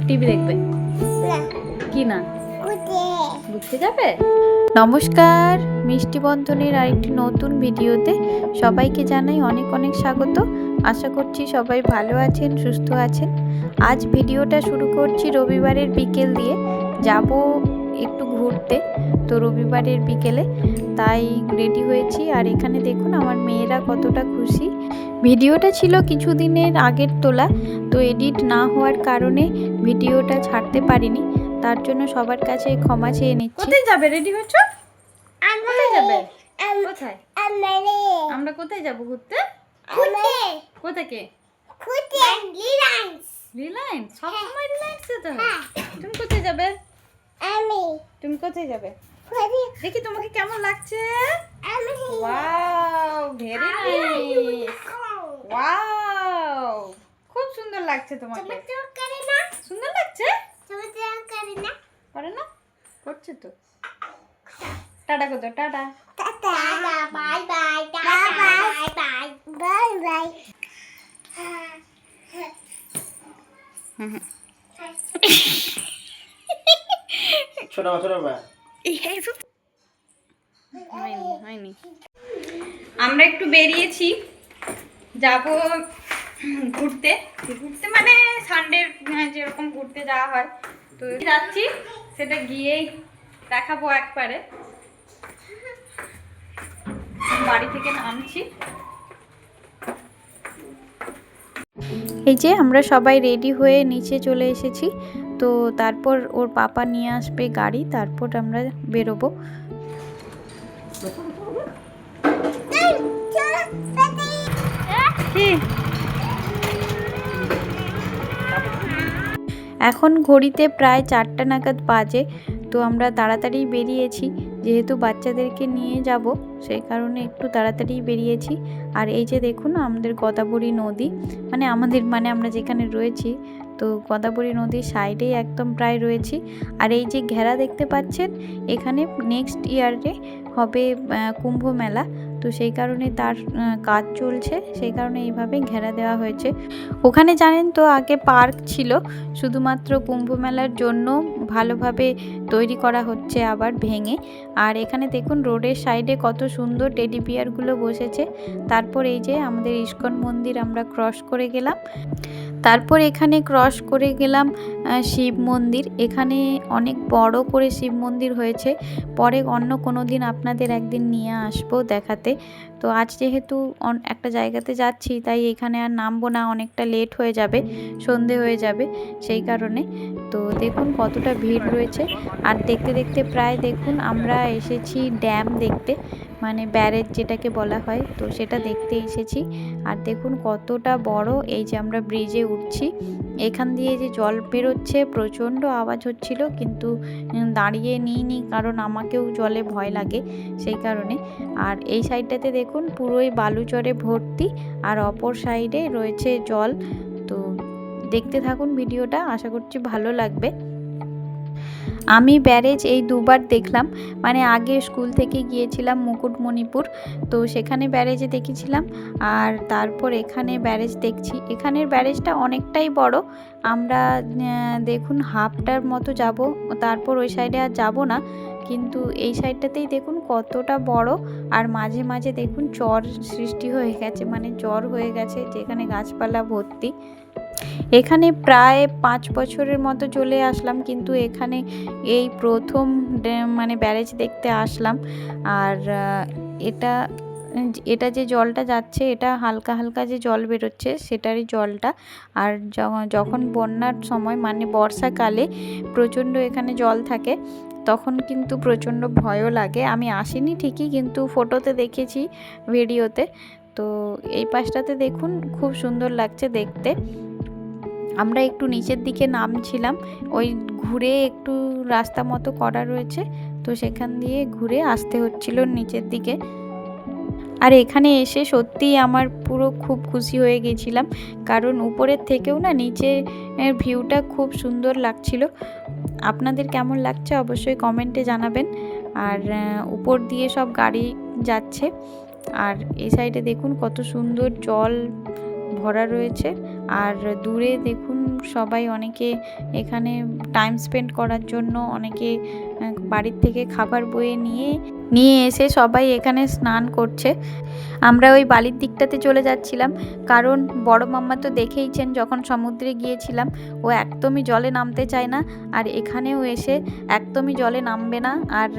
TV দেখবে? কি না ঘুরতে যাবে? নমস্কার, মিষ্টি বন্ধনের আরেকটি নতুন ভিডিওতে সবাইকে জানাই অনেক অনেক স্বাগত। আশা করছি সবাই ভালো আছেন, সুস্থ আছেন। আজ ভিডিওটা শুরু করছি রবিবারের বিকেল দিয়ে। যাব একটু ঘুরতে, তো রবিবারের বিকেলে তাই রেডি হয়েছি। আর এখানে দেখুন আমার মেয়েরা কতটা খুশি। ভিডিওটা ছিল কিছুদিনের আগের তোলা, তো এডিট না হওয়ার কারণে ভিডিওটা ছাড়তে পারিনি। তার জন্য সবার কাছে ক্ষমা চেয়ে নিচ্ছি। কোথায় যাবে? রেডি হচ্ছো? কোথায় যাবে? কোথায়? আমরা কোথায় যাব ঘুরতে? কোথায়? রিলায়েন্স। সব সময় রিলায়েন্স যেতে হয়? তুমি কোথায় যাবে? তুমি কোথায় যাবে? দেখি তোমাকে কেমন লাগছে। Wow, very nice. ওয়াও, খুব সুন্দর লাগছে তোমাকে। সুন্দর লাগছে? করে না? করছে তো। টাটা কর দাও, টাটা। হয়নি। আমরা একটু বেরিয়েছি, যাব ঘুরতে। ঘুরতে মানে সানডে যেরকম ঘুরতে যাওয়া হয়, তো যাচ্ছি, সেটা গিয়েই দেখাবো একবারে। বাড়ি থেকে নামছি। এই যে আমরা সবাই রেডি হয়ে নিচে চলে এসেছি, তো তারপর ওর পাপা নিয়ে আসবে গাড়ি, তারপর আমরা বেরোবো। এখন ঘড়িতে প্রায় 4টা নাগাদ বাজে, তো আমরা তাড়াতাড়ি বেরিয়েছি, যেহেতু বাচ্চাদেরকে নিয়ে যাব সেই কারণে একটু তাড়াতাড়ি বেরিয়েছি। আর এই যে দেখুন আমাদের গদাবরী নদী, মানে আমরা যেখানে রয়েছি, তো গদাবরী নদীর সাইডেই একদম প্রায় রয়েছি। আর এই যে ঘেরা দেখতে পাচ্ছেন, এখানে নেক্সট ইয়ারে হবে কুম্ভ মেলা, তো সেই কারণে তার কাজ চলছে, সেই কারণে এইভাবে ঘেরা দেওয়া হয়েছে। ওখানে জানেন তো আগে পার্ক ছিল, শুধুমাত্র কুম্ভ মেলার জন্য ভালোভাবে তৈরি করা হচ্ছে আবার ভেঙে। আর এখানে দেখুন রোডের সাইডে কত সুন্দর টেডি বিয়ারগুলো বসেছে। তারপর এই যে আমাদের ইস্কন মন্দির আমরা ক্রস করে গেলাম। তারপর এখানে ক্রস করে গেলাম শিব মন্দির। এখানে অনেক বড় করে শিব মন্দির হয়েছে, পরে অন্য কোনো দিন আপনাদের একদিন নিয়ে আসবো দেখাতে। তো আজ যেহেতু একটা জায়গাতে যাচ্ছি, তাই এখানে আর নামবো না, অনেকটা লেট হয়ে যাবে, সন্ধে হয়ে যাবে সেই কারণে। তো দেখুন কতটা ভিড় রয়েছে। আর দেখতে দেখতে প্রায় দেখুন আমরা এসেছি ড্যাম দেখতে, মানে ব্যারেজ যেটাকে বলা হয়, তো সেটা দেখতে এসেছি। আর দেখুন কতটা বড়। এই যে আমরা ব্রিজে উঠছি, এখান দিয়ে যে জল বেরোচ্ছে, প্রচণ্ড আওয়াজ হচ্ছিল, কিন্তু দাঁড়িয়ে নিইনি, কারণ আমাকেও জলে ভয় লাগে সেই কারণে। আর এই সাইডটাতে দেখুন পুরোই বালুচরে ভর্তি, আর অপর সাইডে রয়েছে জল। তো দেখতে থাকুন ভিডিওটা, আশা করছি ভালো লাগবে। আমি ব্যারেজ এই দুবার দেখলাম, মানে আগে স্কুল থেকে গিয়েছিলাম মুকুটমণিপুর, তো সেখানে ব্যারেজে দেখেছিলাম, আর তারপর এখানে ব্যারেজ দেখছি। এখানের ব্যারেজটা অনেকটাই বড়। আমরা দেখুন হাফটার মতো যাব, তারপর ওই সাইডে আর যাব না, কিন্তু এই সাইডটাতেই দেখুন কতটা বড়। আর মাঝে মাঝে দেখুন চর সৃষ্টি হয়ে গেছে, মানে চর হয়ে গেছে, যেখানে গাছপালা ভর্তি। এখানে প্রায় 5 বছরের মতো চলে আসলাম, কিন্তু এখানে এই প্রথম মানে ব্যারেজ দেখতে আসলাম। আর এটা যে জলটা যাচ্ছে, এটা হালকা হালকা যে জল বেরোচ্ছে সেটারই জলটা। আর যখন বন্যার সময়, মানে বর্ষাকালে প্রচণ্ড এখানে জল থাকে, তখন কিন্তু প্রচণ্ড ভয়ও লাগে। আমি আসিনি ঠিকই, কিন্তু ফটোতে দেখেছি, ভিডিওতে। তো এই পাশটাতে দেখুন খুব সুন্দর লাগছে দেখতে। আমরা একটু নিচের দিকে নামছিলাম, ওই ঘুরে একটু রাস্তা মতো করা রয়েছে, তো সেখান দিয়ে ঘুরে আসতে হচ্ছিল নিচের দিকে। আর এখানে এসে সত্যিই আমার পুরো খুব খুশি হয়ে গেছিলাম, কারণ উপরের থেকেও না নিচের ভিউটা খুব সুন্দর লাগছিল। আপনাদের কেমন লাগছে অবশ্যই কমেন্টে জানাবেন। আর উপর দিয়ে সব গাড়ি যাচ্ছে, আর এই সাইডে দেখুন কত সুন্দর জল ভরা রয়েছে। আর দূরে দেখুন সবাই অনেকে এখানে টাইম স্পেন্ড করার জন্য অনেকে বাড়ির থেকে খাবার বয়ে নিয়ে এসে সবাই এখানে স্নান করছে। আমরা ওই বালির দিকটাতে চলে যাচ্ছিলাম, কারণ বড় মাম্মা তো দেখেইছেন যখন সমুদ্রে গিয়েছিলাম ও একদমই জলে নামতে চায় না, আর এখানেও এসে একদমই জলে নামবে না, আর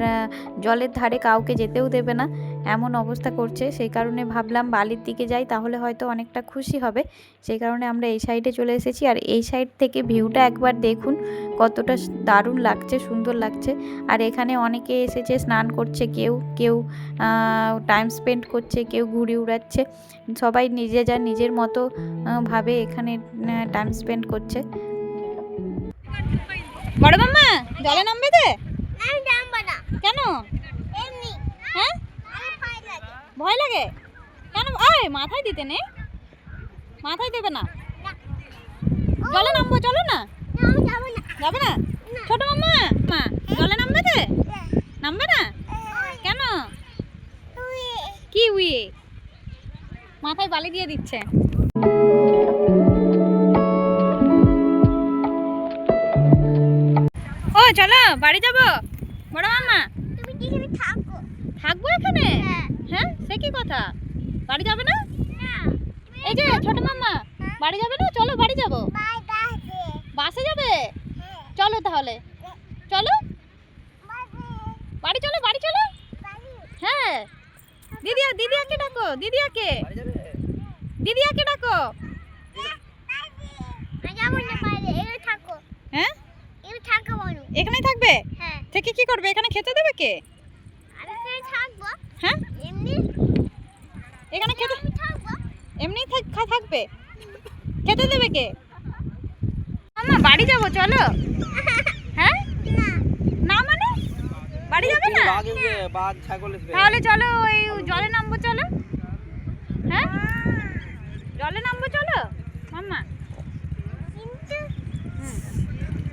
জলের ধারে কাউকে যেতেও দেবে না, এমন অবস্থা করছে। সেই কারণে ভাবলাম বালির দিকে যাই, তাহলে হয়তো অনেকটা খুশি হবে। সেই কারণে আমরা এই সাইডে চলে এসেছি। আর এই সাইড থেকে ভিউটা একবার দেখুন, কতটা দারুণ লাগছে, সুন্দর লাগছে। আর এখানে অনেকে এসেছে, স্নান করছে, কেউ টাইম স্পেন্ড করছে, কেউ ঘুড়ি উড়াচ্ছে, সবাই নিজের মতো ভাবে এখানে টাইম স্পেন্ড করছে। বড় মাম্মা জলে নামবে তে? কেন? হ্যাঁ, ভয় লাগে কেন? মাথায় দিতে নেই, মাথায় দেবে না, জলে নামবো, চলো না। যাবে না? ছোট মাম্মা জলে নামবে তে? নামবে না কেন? কি উইয়ে? মাথায় বালি দিয়ে দিচ্ছে। ও চলো বাড়ি যাবো। বড় মাম্মা থাকবো এখানে? হ্যাঁ, সে কি কথা, বাড়ি যাবে না? এই যে ছোট মাম্মা বাড়ি যাবে না? চলো বাড়ি যাবো। বাসে যাবে? চলো তাহলে, চলো বাড়ি, চলো বাড়ি, চলো। হ্যাঁ, দিদিয়াকে ডাকো, দিদিয়াকে ডাকো। হ্যাঁ, এখানেই থাকবে? থেকে কি করবে? এখানে খেতে দেবে কে? হ্যাঁ, এখানে খেতে এমনি থাকবে, খেতে দেবে কে? মামা বাড়ি যাবো, চলো। হ্যাঁ, না মানে বাড়ি যাবে না? তাহলে চলো ওই জলে নামবো, চলো। হ্যাঁ, জলে নামবো, চলো মাম্মা।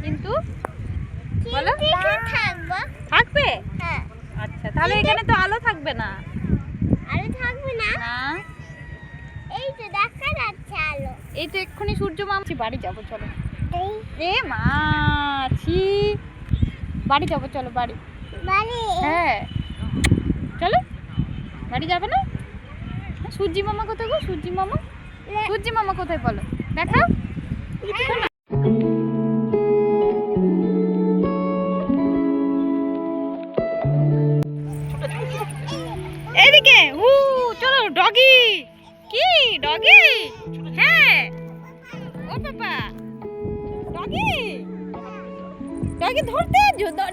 কিন্তু বলো থাকবে? আচ্ছা, তাহলে এখানে তো আলো থাকবে না। এই তো এক্ষুনি সূর্য মামছি, বাড়ি যাবো চলো। এ মাছি, বাড়ি যাবো, চলো বাড়ি। হ্যাঁ চলো, বাড়ি যাবে না? সূর্যি মামা কোথায় গো? সূর্যি মামা কোথায় বলো, দেখাও। এইদিকে চলো। ডগি, কি ডগি? হ্যাঁ, ও বাবা, ডগি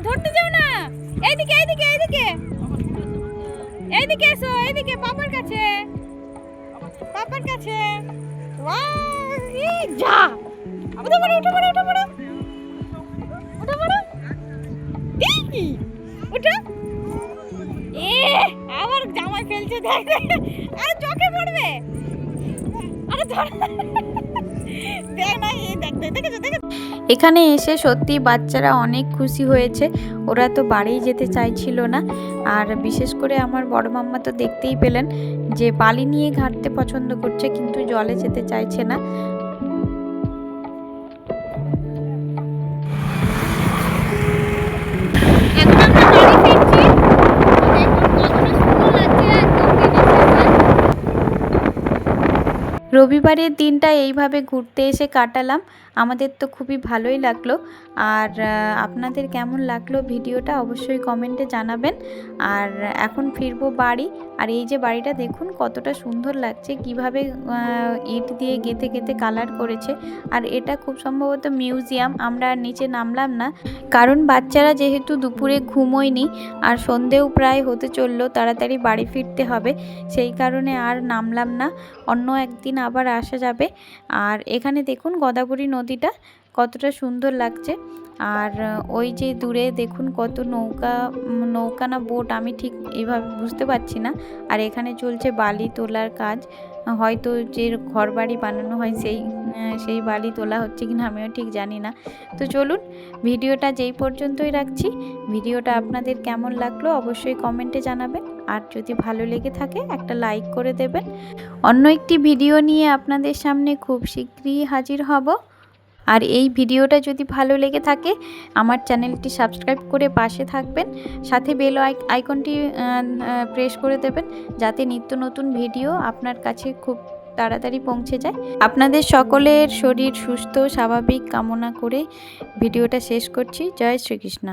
ধরতে যাও না। এইদিকে এসো, এইদিকে পাপার কাছে। যা, উঠে পড়ো। উঠো। আবার জামাই ফেলছে, দেখ। আরে চোখে পড়বে। আরে ধর, দেখ না, দেখ। এখানে এসে সত্যি বাচ্চারা অনেক খুশি হয়েছে। ওরা তো বাড়িই যেতে চাইছিল না। আর বিশেষ করে আমার বড় মাম্মা তো দেখতেই পেলেন যে বালি নিয়ে ঘাঁটতে পছন্দ করছে, কিন্তু জলে যেতে চাইছে না। রবিবারের দিনটা এইভাবে ঘুরতে এসে কাটালাম। আমাদের তো খুবই ভালোই লাগলো। আর আপনাদের কেমন লাগলো ভিডিওটা অবশ্যই কমেন্টে জানাবেন। আর এখন ফিরবো বাড়ি। আর এই যে বাড়িটা দেখুন কতটা সুন্দর লাগছে, কিভাবে ইট দিয়ে গেঁথে কালার করেছে। আর এটা খুব সম্ভবত মিউজিয়াম। আমরা আর নিচে নামলাম না, কারণ বাচ্চারা যেহেতু দুপুরে ঘুমোয়নি আর সন্ধেও প্রায় হতে চললো, তাড়াতাড়ি বাড়ি ফিরতে হবে, সেই কারণে আর নামলাম না। অন্য একদিন আবার আসা যাবে। আর এখানে দেখুন গোদাবরী নদীটা কতটা সুন্দর লাগছে। আর ওই যে দূরে দেখুন কত নৌকা না বোট, আমি ঠিক এইভাবে বুঝতে পারছি না। আর এখানে চলছে বালি তোলার কাজ। হয়তো যে ঘর বাড়ি বানানো হয় সেই বালি তোলা হচ্ছে কিনা আমিও ঠিক জানি না। তো চলুন ভিডিওটা যেই পর্যন্তই রাখছি। ভিডিওটা আপনাদের কেমন লাগলো অবশ্যই কমেন্টে জানাবেন, আর যদি ভালো লেগে থাকে একটা লাইক করে দেবেন। অন্য একটি ভিডিও নিয়ে আপনাদের সামনে খুব শীঘ্রই হাজির হব। আর এই ভিডিওটা যদি ভালো লেগে থাকে আমার চ্যানেলটি সাবস্ক্রাইব করে পাশে থাকবেন, সাথে বেল আইকনটি প্রেস করে দেবেন, যাতে নিত্য নতুন ভিডিও আপনার কাছে খুব তাড়াতাড়ি পৌঁছে যায়। আপনাদের সকলের শরীর সুস্থ স্বাভাবিক কামনা করে ভিডিওটা শেষ করছি। জয় শ্রীকৃষ্ণ।